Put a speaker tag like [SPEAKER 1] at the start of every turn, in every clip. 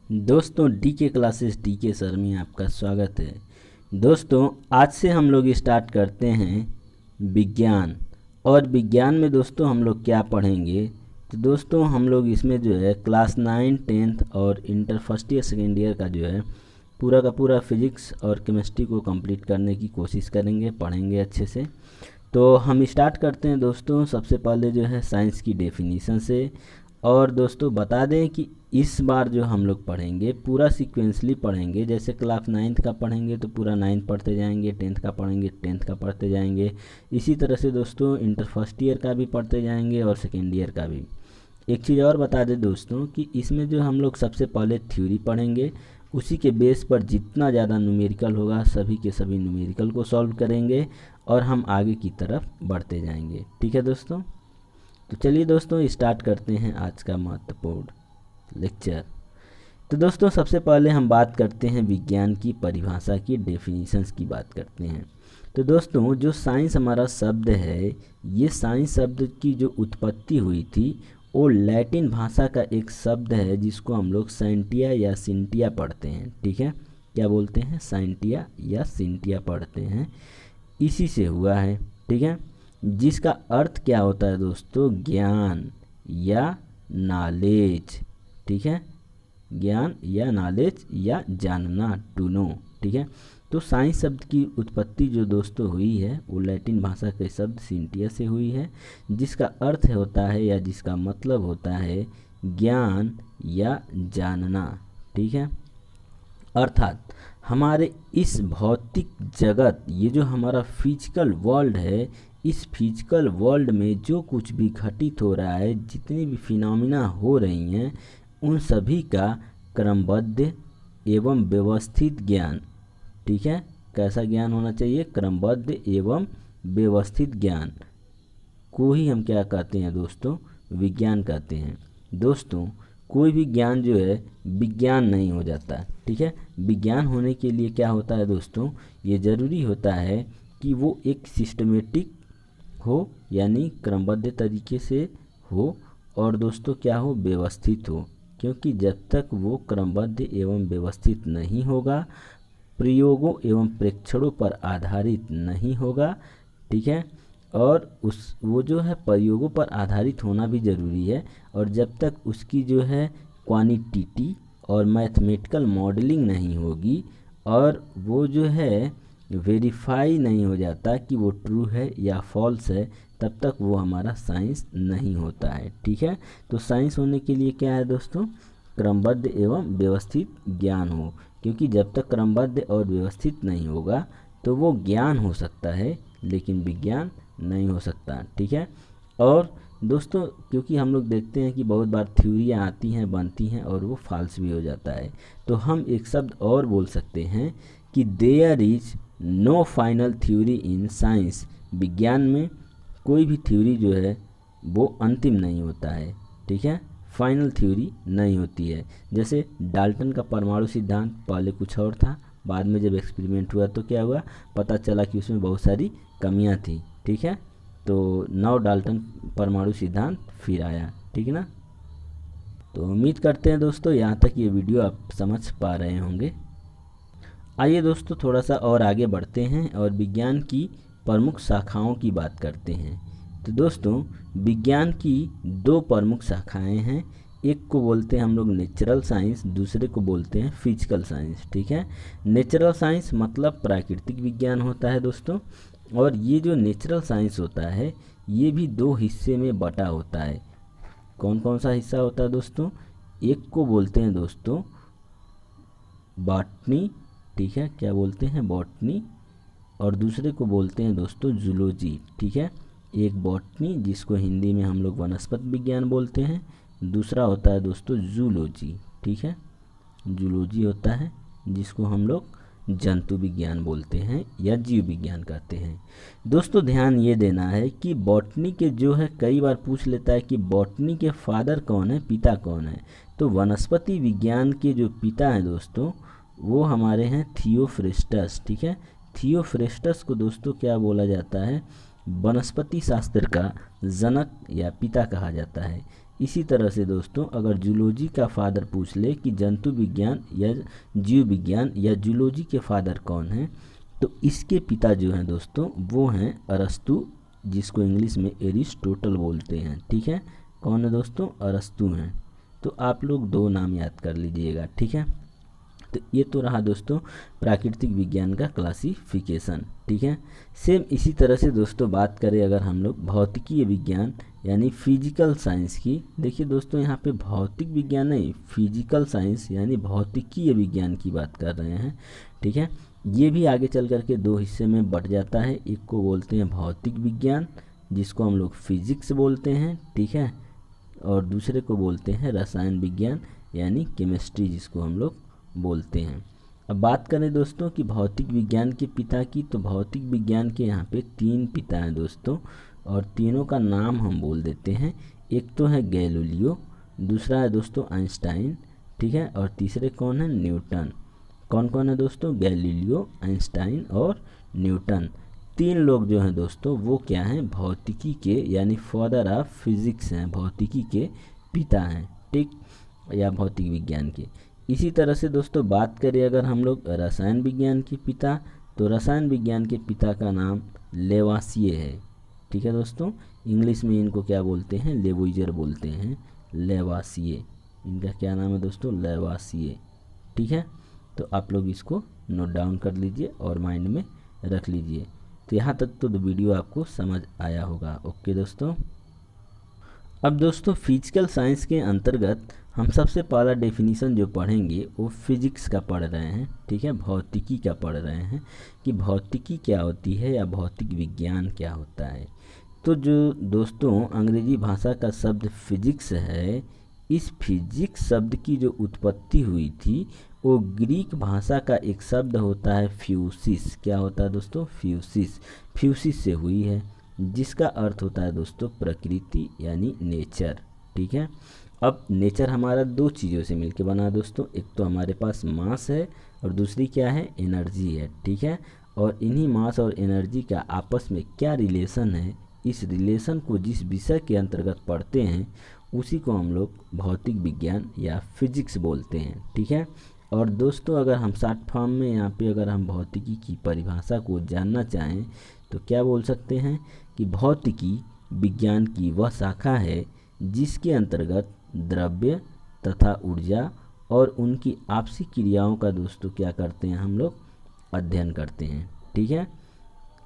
[SPEAKER 1] दोस्तों DK classes DK sir में आपका स्वागत है। दोस्तों आज से हम लोग स्टार्ट करते हैं विज्ञान। और विज्ञान में दोस्तों हम लोग क्या पढ़ेंगे, तो दोस्तों हम लोग इसमें जो है क्लास 9, 10th और inter first year second year का जो है पूरा का पूरा फिजिक्स और केमिस्ट्री को कंप्लीट करने की कोशिश करेंगे, पढ़ेंगे अच्छे से। तो हम स्टार्ट करते हैं दोस्तों। सबसे पहले जो है साइंस की डेफिनीशन से। और दोस्तों बता दें कि इस बार जो हम लोग पढ़ेंगे पूरा सीक्वेंसली पढ़ेंगे। जैसे क्लास 9th का पढ़ेंगे तो पूरा 9th पढ़ते जाएंगे, 10th का पढ़ेंगे 10th का पढ़ते जाएंगे। इसी तरह से दोस्तों इंटर फर्स्ट ईयर का भी पढ़ते जाएंगे और सेकेंड ईयर का भी। एक चीज़ और बता दें दोस्तों कि इसमें जो हम लोग सबसे पहले थ्योरी पढ़ेंगे, उसी के बेस पर जितना ज़्यादा न्यूमेरिकल होगा सभी के सभी न्यूमेरिकल को सॉल्व करेंगे और हम आगे की तरफ बढ़ते जाएंगे। ठीक है दोस्तों, तो चलिए दोस्तों स्टार्ट करते हैं आज का महत्वपूर्ण लेक्चर। तो दोस्तों सबसे पहले हम बात करते हैं विज्ञान की परिभाषा की, डेफिनेशंस की बात करते हैं। तो दोस्तों जो साइंस हमारा शब्द है, ये साइंस शब्द की जो उत्पत्ति हुई थी वो लैटिन भाषा का एक शब्द है जिसको हम लोग साइंटिया या सिंटिया पढ़ते हैं। ठीक है, क्या बोलते हैं, साइंटिया या सिंटिया पढ़ते हैं, इसी से हुआ है। ठीक है, जिसका अर्थ क्या होता है दोस्तों, ज्ञान या नॉलेज। ठीक है, ज्ञान या नॉलेज या जानना, टू नो। ठीक है, तो साइंस शब्द की उत्पत्ति जो दोस्तों हुई है वो लैटिन भाषा के शब्द सिंटिया से हुई है, जिसका अर्थ होता है या जिसका मतलब होता है ज्ञान या जानना। ठीक है, अर्थात हमारे इस भौतिक जगत, ये जो हमारा फिजिकल वर्ल्ड है, इस फिजिकल वर्ल्ड में जो कुछ भी घटित हो रहा है, जितनी भी फिनोमिना हो रही हैं, उन सभी का क्रमबद्ध एवं व्यवस्थित ज्ञान। ठीक है, कैसा ज्ञान होना चाहिए, क्रमबद्ध एवं व्यवस्थित ज्ञान को ही हम क्या कहते हैं दोस्तों, विज्ञान कहते हैं। दोस्तों कोई भी ज्ञान जो है विज्ञान नहीं हो जाता। ठीक है, विज्ञान होने के लिए क्या होता है दोस्तों, ये ज़रूरी होता है कि वो एक सिस्टमेटिक हो, यानी क्रमबद्ध तरीके से हो, और दोस्तों क्या हो, व्यवस्थित हो। क्योंकि जब तक वो क्रमबद्ध एवं व्यवस्थित नहीं होगा, प्रयोगों एवं प्रेक्षणों पर आधारित नहीं होगा। ठीक है, और वो जो है प्रयोगों पर आधारित होना भी ज़रूरी है। और जब तक उसकी जो है क्वांटिटी और मैथमेटिकल मॉडलिंग नहीं होगी और वो जो है वेरीफाई नहीं हो जाता कि वो ट्रू है या फॉल्स है, तब तक वो हमारा साइंस नहीं होता है। ठीक है, तो साइंस होने के लिए क्या है दोस्तों, क्रमबद्ध एवं व्यवस्थित ज्ञान हो। क्योंकि जब तक क्रमबद्ध और व्यवस्थित नहीं होगा तो वो ज्ञान हो सकता है लेकिन विज्ञान नहीं हो सकता। ठीक है, और दोस्तों क्योंकि हम लोग देखते हैं कि बहुत बार थ्योरियाँ आती हैं, बनती हैं और वो फॉल्स भी हो जाता है, तो हम एक शब्द और बोल सकते हैं कि there is no final theory in science. विज्ञान में कोई भी थ्योरी जो है वो अंतिम नहीं होता है। ठीक है, फाइनल थ्योरी नहीं होती है। जैसे डाल्टन का परमाणु सिद्धांत पहले कुछ और था, बाद में जब एक्सपेरिमेंट हुआ तो क्या हुआ, पता चला कि उसमें बहुत सारी कमियां थी। ठीक है, तो नौ डाल्टन परमाणु सिद्धांत फिर आया। ठीक है ना, तो उम्मीद करते हैं दोस्तों यहाँ तक ये वीडियो आप समझ पा रहे होंगे। आइए दोस्तों थोड़ा सा और आगे बढ़ते हैं और विज्ञान की प्रमुख शाखाओं की बात करते हैं। तो दोस्तों विज्ञान की दो प्रमुख शाखाएं हैं, एक को बोलते हैं हम लोग नेचुरल साइंस, दूसरे को बोलते हैं फिजिकल साइंस। ठीक है, नेचुरल साइंस मतलब प्राकृतिक विज्ञान होता है दोस्तों, और ये जो नेचुरल साइंस होता है ये भी दो हिस्से में बटा होता है। कौन कौन सा हिस्सा होता है दोस्तों, एक को बोलते हैं दोस्तों बॉटनी। ठीक है, क्या बोलते हैं, बॉटनी, और दूसरे को बोलते हैं दोस्तों जूलॉजी। ठीक है, एक बॉटनी जिसको हिंदी में हम लोग वनस्पति विज्ञान बोलते हैं, दूसरा होता है दोस्तों जूलॉजी। ठीक है, जूलॉजी होता है जिसको हम लोग जंतु विज्ञान बोलते हैं या जीव विज्ञान कहते हैं। दोस्तों ध्यान ये देना है कि बॉटनी के जो है कई बार पूछ लेता है कि बॉटनी के फादर कौन है, पिता कौन है। तो वनस्पति विज्ञान के जो पिता हैं दोस्तों वो हमारे हैं थियोफ्रेस्टस। ठीक है, थियोफ्रेस्टस को दोस्तों क्या बोला जाता है, वनस्पति शास्त्र का जनक या पिता कहा जाता है। इसी तरह से दोस्तों अगर जूलॉजी का फादर पूछ ले कि जंतु विज्ञान या जीव विज्ञान या जूलॉजी के फादर कौन हैं, तो इसके पिता जो हैं दोस्तों वो हैं अरस्तु, जिसको इंग्लिश में एरिस्टोटल बोलते हैं। ठीक है, कौन है दोस्तों? अरस्तु हैं। तो आप लोग 2 नाम याद कर लीजिएगा। ठीक है, तो ये तो रहा दोस्तों प्राकृतिक विज्ञान का क्लासिफिकेशन। ठीक है, सेम इसी तरह से दोस्तों बात करें अगर हम लोग भौतिकीय विज्ञान यानी फिजिकल साइंस की, देखिए दोस्तों यहाँ पे भौतिक विज्ञान नहीं, फिजिकल साइंस यानी भौतिकीय विज्ञान की बात कर रहे हैं। ठीक है, ये भी आगे चल करके 2 हिस्से में बट जाता है। एक को बोलते हैं भौतिक विज्ञान, जिसको हम लोग फिजिक्स बोलते हैं। ठीक है, और दूसरे को बोलते हैं रसायन विज्ञान यानी केमिस्ट्री, जिसको हम लोग बोलते हैं। अब बात करें दोस्तों कि भौतिक विज्ञान के पिता की, तो भौतिक विज्ञान के यहाँ पे 3 पिता हैं दोस्तों, और तीनों का नाम हम बोल देते हैं। एक तो है गैलीलियो, दूसरा है दोस्तों आइंस्टाइन, ठीक है, और तीसरे कौन है? न्यूटन। कौन कौन है दोस्तों? गैलीलियो, आइंस्टाइन और न्यूटन। 3 लोग जो हैं दोस्तों वो क्या हैं? भौतिकी के यानी फादर ऑफ फिजिक्स हैं, भौतिकी के पिता हैं। ठीक, या भौतिक विज्ञान के। इसी तरह से दोस्तों बात करें अगर हम लोग रसायन विज्ञान के पिता, तो रसायन विज्ञान के पिता का नाम लेवासिए है। ठीक है दोस्तों, इंग्लिश में इनको क्या बोलते हैं? लेवोइजर बोलते हैं, लेवासिए। इनका क्या नाम है दोस्तों? लेवासिए। ठीक है, तो आप लोग इसको नोट डाउन कर लीजिए और माइंड में रख लीजिए। तो यहाँ तक तो वीडियो आपको समझ आया होगा। ओके दोस्तों, अब दोस्तों फिजिकल साइंस के अंतर्गत हम सबसे पहला डेफिनीशन जो पढ़ेंगे वो फिजिक्स का पढ़ रहे हैं। ठीक है, भौतिकी का पढ़ रहे हैं कि भौतिकी क्या होती है या भौतिक विज्ञान क्या होता है। तो जो दोस्तों अंग्रेजी भाषा का शब्द फिजिक्स है, इस फिजिक्स शब्द की जो उत्पत्ति हुई थी वो ग्रीक भाषा का एक शब्द होता है फ्यूसिस। क्या होता है दोस्तों? फ्यूसिस। फ्यूसिस से हुई है, जिसका अर्थ होता है दोस्तों प्रकृति यानी नेचर। ठीक है, अब नेचर हमारा 2 चीज़ों से मिलके बना है दोस्तों। एक तो हमारे पास मास है और दूसरी क्या है? एनर्जी है। ठीक है, और इन्हीं मास और एनर्जी का आपस में क्या रिलेशन है, इस रिलेशन को जिस विषय के अंतर्गत पढ़ते हैं उसी को हम लोग भौतिक विज्ञान या फिजिक्स बोलते हैं। ठीक है, और दोस्तों अगर हम शॉर्ट फॉर्म में यहाँ पे अगर हम भौतिकी की परिभाषा को जानना चाहें तो क्या बोल सकते हैं कि भौतिकी विज्ञान की वह शाखा है जिसके अंतर्गत द्रव्य तथा ऊर्जा और उनकी आपसी क्रियाओं का दोस्तों क्या करते हैं? हम लोग अध्ययन करते हैं। ठीक है,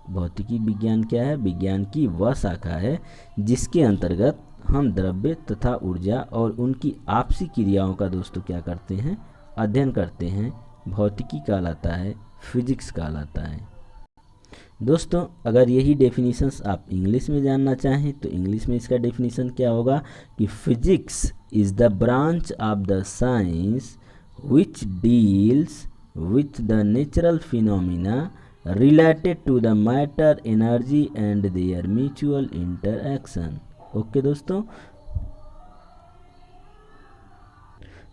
[SPEAKER 1] भौतिकी विज्ञान क्या है? विज्ञान की वह शाखा है जिसके अंतर्गत हम द्रव्य तथा ऊर्जा और उनकी आपसी क्रियाओं का दोस्तों क्या करते हैं? अध्ययन करते हैं। भौतिकी कहलाता है, फिजिक्स कहलाता है। दोस्तों अगर यही डेफिनेशंस आप इंग्लिश में जानना चाहें तो इंग्लिश में इसका डेफिनेशन क्या होगा कि physics is the branch of the science which deals with the natural phenomena related to the matter, energy and their mutual interaction। Okay दोस्तों,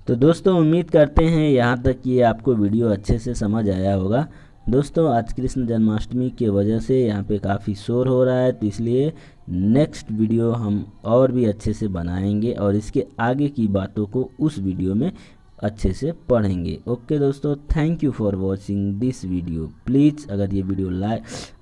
[SPEAKER 1] तो दोस्तों उम्मीद करते हैं यहाँ तक ये आपको वीडियो अच्छे से समझ आया होगा। दोस्तों आज कृष्ण जन्माष्टमी के वजह से यहाँ पे काफ़ी शोर हो रहा है, तो इसलिए नेक्स्ट वीडियो हम और भी अच्छे से बनाएंगे और इसके आगे की बातों को उस वीडियो में अच्छे से पढ़ेंगे। ओके दोस्तों, thank you for watching this video. Please अगर ये वीडियो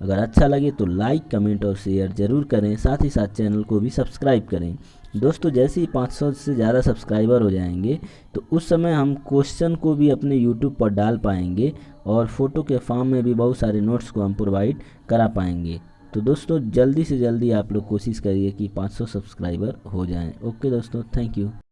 [SPEAKER 1] अगर अच्छा लगे तो लाइक, कमेंट और शेयर ज़रूर करें। साथ ही साथ चैनल को भी सब्सक्राइब करें। दोस्तों जैसे ही 500 से ज़्यादा सब्सक्राइबर हो जाएंगे तो उस समय हम क्वेश्चन को भी अपने यूट्यूब पर डाल पाएंगे और फ़ोटो के फॉर्म में भी बहुत सारे नोट्स को हम प्रोवाइड करा पाएंगे। तो दोस्तों जल्दी से जल्दी आप लोग कोशिश करिए कि 500 सब्सक्राइबर हो जाएं। ओके दोस्तों, थैंक यू।